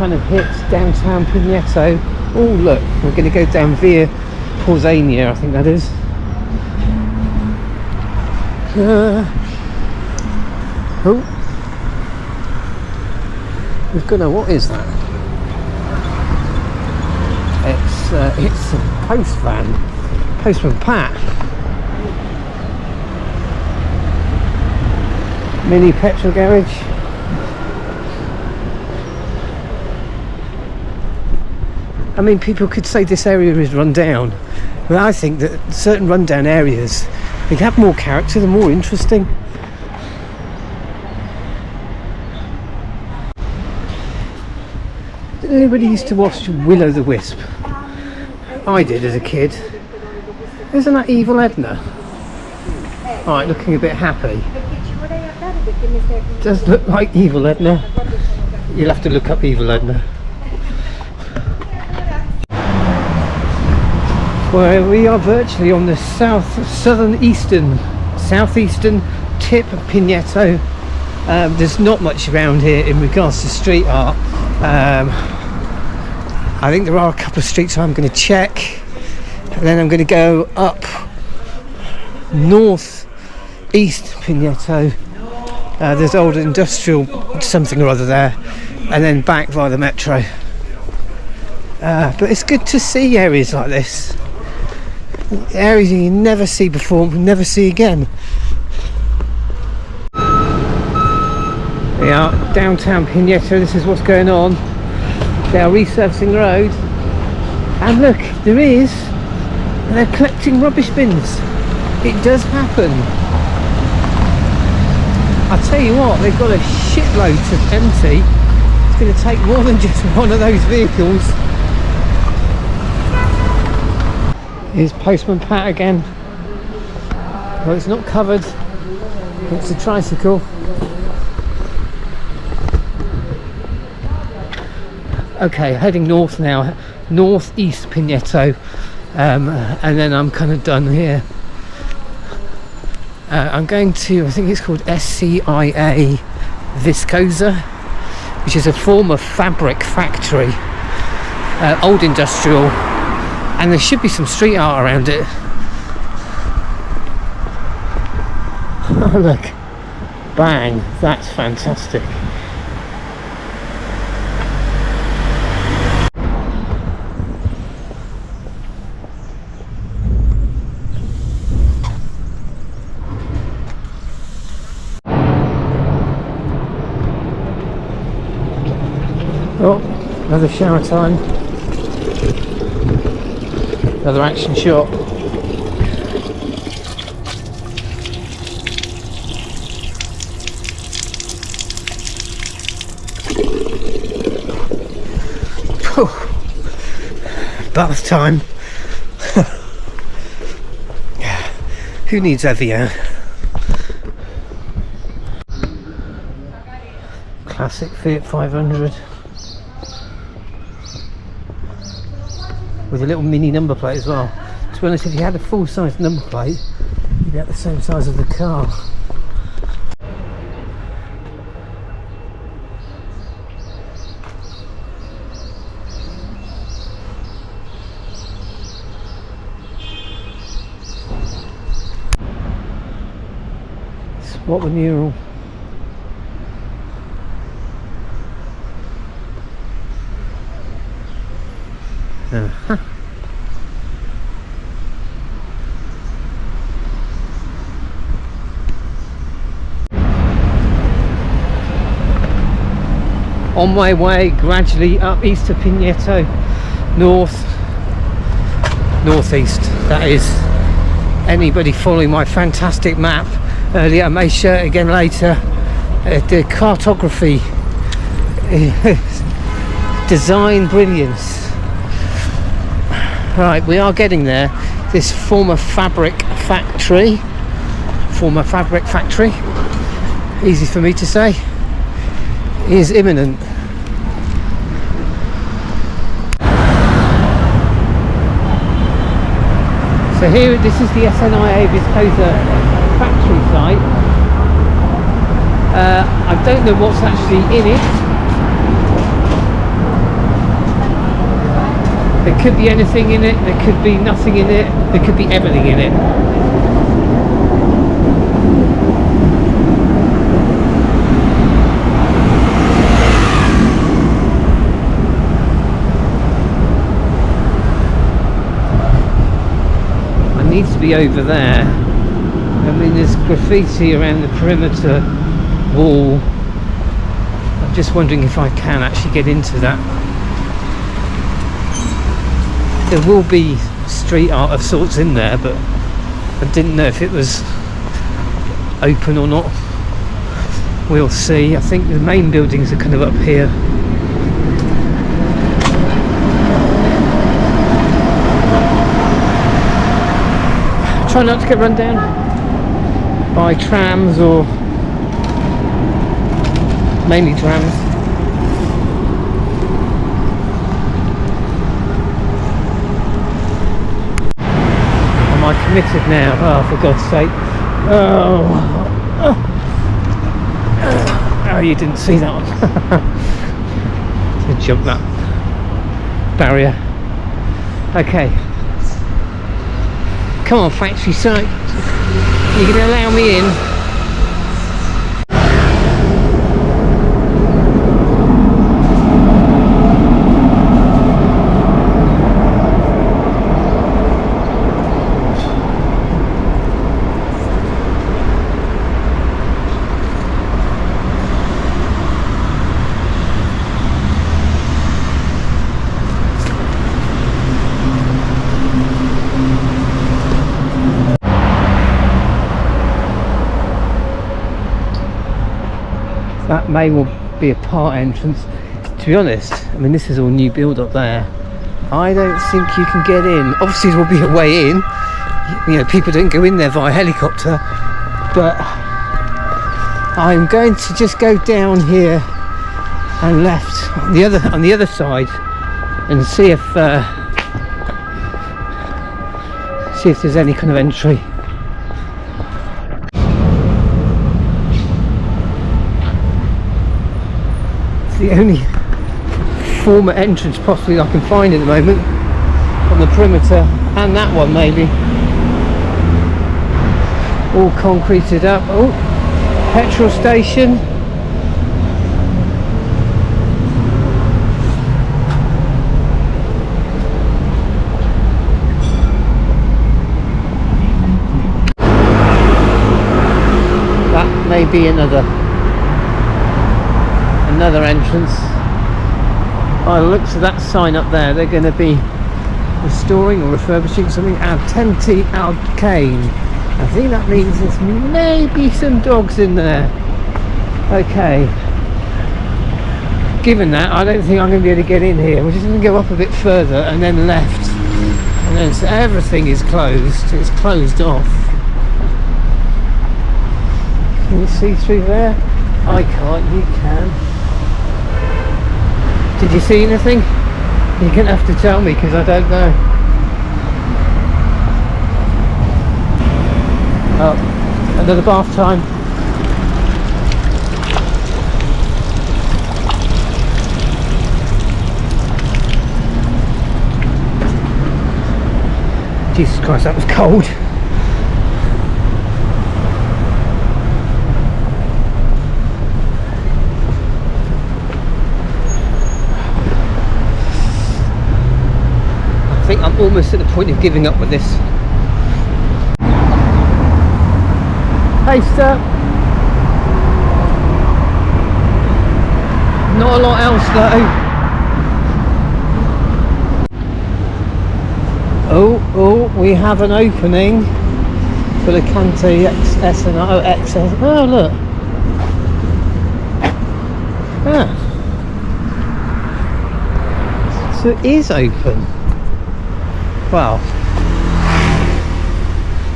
kind of hit downtown Pineto. Oh look, we're going to go down via Porzania, I think that is. Oh, we've got what is that? It's a post van, Postman Pat. Mini petrol garage. I mean, people could say this area is run down, but I think that certain rundown areas, they have more character, they're more interesting. Did anybody used to watch Will the Wisp? I did as a kid. Isn't that Evil Edna? Alright, looking a bit happy. Does look like Evil Edna. You'll have to look up Evil Edna. Well, we are virtually on the southeastern tip of Pineto. There's not much around here in regards to street art. I think there are a couple of streets I'm going to check, and then I'm going to go up north east Pineto. There's old industrial something or other there, and then back via the metro. But it's good to see areas like this. Areas you never see before, never see again. We are downtown Pineto. This is what's going on. They are resurfacing the road, and look, they're collecting rubbish bins. It does happen. I tell you what, they've got a shitload to empty. It's going to take more than just one of those vehicles. Here's Postman Pat again. Well, it's not covered. It's a tricycle. Okay, heading north now, northeast Pineto, and then I'm kind of done here. I'm going to, I think it's called SNIA Viscosa, which is a former fabric factory, old industrial, and there should be some street art around it. Oh look, bang, that's fantastic. Oh, another shower time. Another action shot. Bath time. Who needs Evian? Classic Fiat 500 with a little mini number plate as well. To be honest, if you had a full-size number plate, you'd be at the same size of the car. Spot the mural. Uh-huh. On my way gradually up east of Pineto, northeast, that is. Anybody following my fantastic map earlier, I may share it again later. The cartography, design brilliance. Right, we are getting there. This former fabric factory, easy for me to say, is imminent. So here, this is the SNIA Viscosa factory site. I don't know what's actually in it. could be anything in it, there could be nothing in it, there could be everything in it. I need to be over there. I mean, there's graffiti around the perimeter wall. I'm just wondering if I can actually get into that. There will be street art of sorts in there, but I didn't know if it was open or not. We'll see. I think the main buildings are kind of up here. Try not to get run down by trams, or mainly trams. Am I committed now? Oh, for God's sake. Oh, you didn't see that one. To jump that barrier. Okay. Come on, factory site. You're going to allow me in? That may well be a part entrance. To be honest, I mean, this is all new build up there. I don't think you can get in. Obviously there will be a way in. You know, people don't go in there via helicopter. But I'm going to just go down here and left on the other side and see if there's any kind of entry. The only former entrance possibly I can find at the moment on the perimeter, and that one maybe. All concreted up. Oh, petrol station. That may be another entrance. By the looks of that sign up there, they're going to be restoring or refurbishing something. Attenti al cane. I think that means there's maybe some dogs in there. Okay. Given that, I don't think I'm going to be able to get in here. We're just going to go up a bit further and then left. And then so everything is closed. It's closed off. Can you see through there? I can't, you can. Did you see anything? You're going to have to tell me, because I don't know. Oh, another bath time. Jesus Christ, that was cold. I think I'm almost at the point of giving up with this. Hey, sir. Not a lot else though. Oh, we have an opening for the Canty SNIA XS. Oh, look. Ah. So it is open. Well,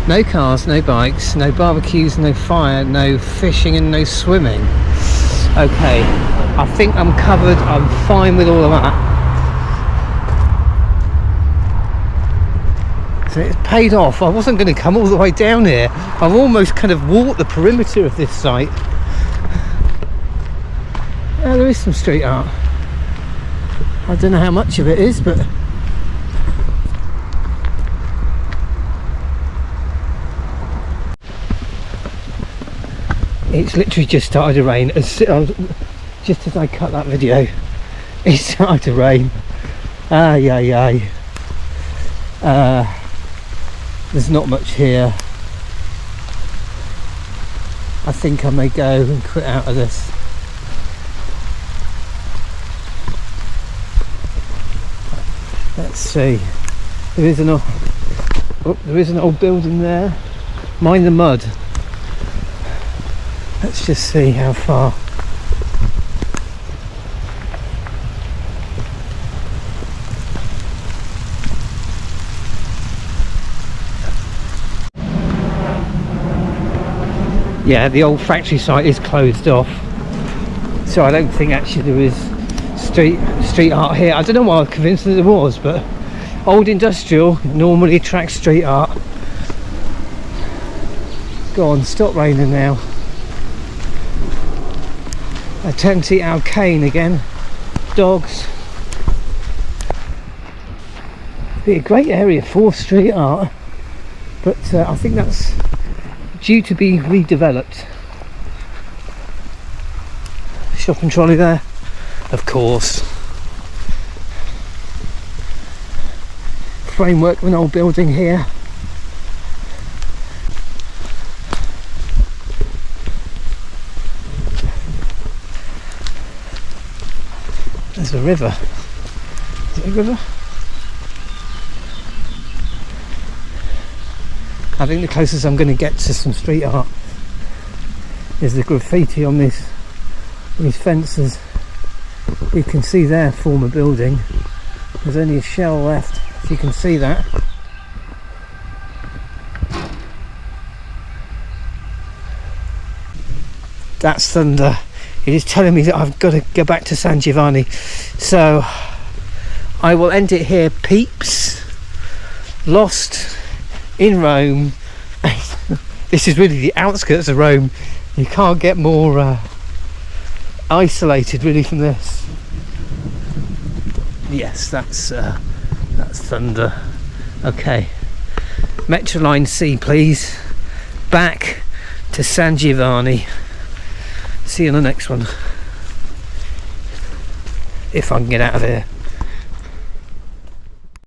no cars, no bikes, no barbecues, no fire, no fishing and no swimming. Okay, I think I'm covered. I'm fine with all of that. So it's paid off. I wasn't going to come all the way down here. I've almost kind of walked the perimeter of this site. There is some street art. I don't know how much of it is, but It's literally just started to rain. Just as I cut that video, it started to rain. There's not much here. I think I may go and quit out of this. Let's see. There is an old building there. Mind the mud. Let's just see how far. Yeah, the old factory site is closed off, so I don't think actually there is street art here. I don't know why I was convinced that there was, but old industrial normally attracts street art. Go on, stop raining now. Attenti al cane again. Dogs. Be a great area for street art, but I think that's due to be redeveloped. Shopping trolley there, of course. Framework of an old building here. There's a river. Is it a river? I think the closest I'm going to get to some street art is the graffiti on these fences. You can see their former building. There's only a shell left, if you can see that. That's thunder. It is telling me that I've got to go back to San Giovanni. So I will end it here, peeps. Lost in Rome. This is really the outskirts of Rome. You can't get more isolated really from this. Yes, that's thunder. Okay, Metro Line C please, back to San Giovanni. See you on the next one, if I can get out of here.